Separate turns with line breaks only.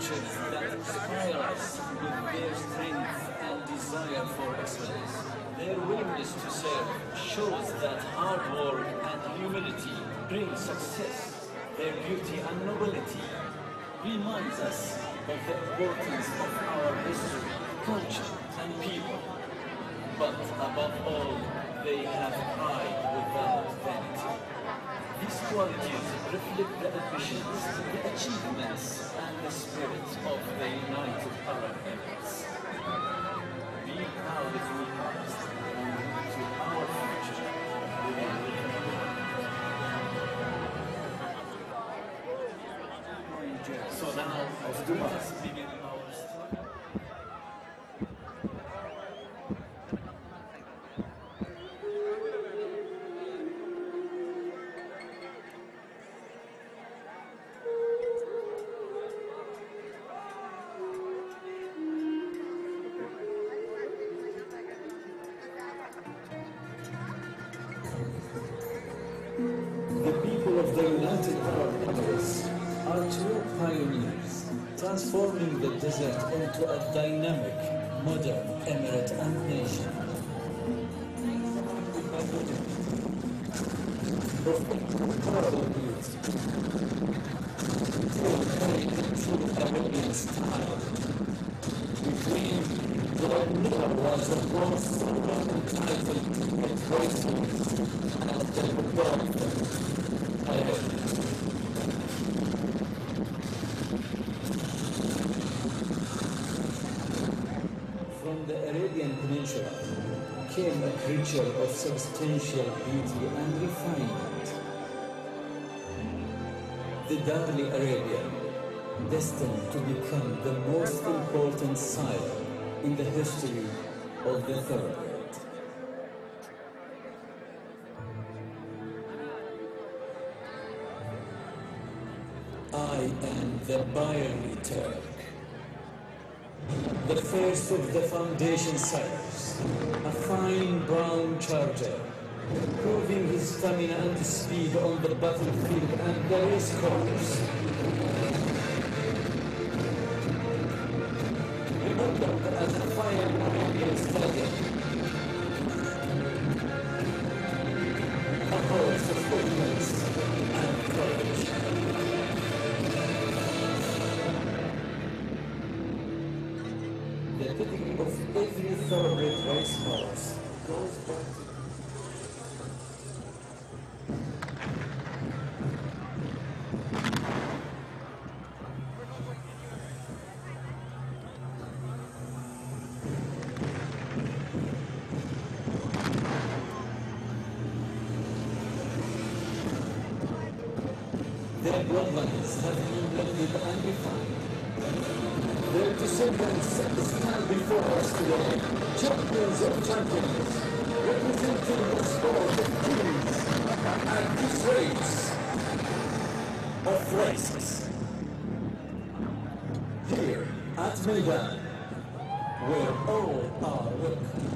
cultures that inspire us with their strength and desire for excellence. Their willingness to serve shows that hard work and humility bring success. Their beauty and nobility reminds us of the importance of our history, culture, and people. But above all, they have pride without vanity. These qualities reflect the ambitions, the achievements, and the spirit of the United Arab Emirates. Be proud of your past and to our future. So now, let us begin our story. The people of the United Arab Emirates are true pioneers, transforming the desert into a dynamic, modern emirate and nation. Of incredible beauty, true Arabian style. Between there never was a more solemn title and graceful and From the Arabian Peninsula came a creature of substantial beauty and refinement. The Darli Arabian, destined to become the most important sire in the history of the Thoroughbred. I am the Bayerly Turk, the first of the foundation sires, a fine brown charger, proving his stamina and speed on the battlefield and the race course. Remember as a fire Arabian stallion, a horse of boldness and courage. The pedigree of every thoroughbred racehorse goes back to their bloodlines have been blended and refined. Their descendants stand before us today, champions of champions, representing the sport of kings and this race of races. Here at Meydan, where all are welcome.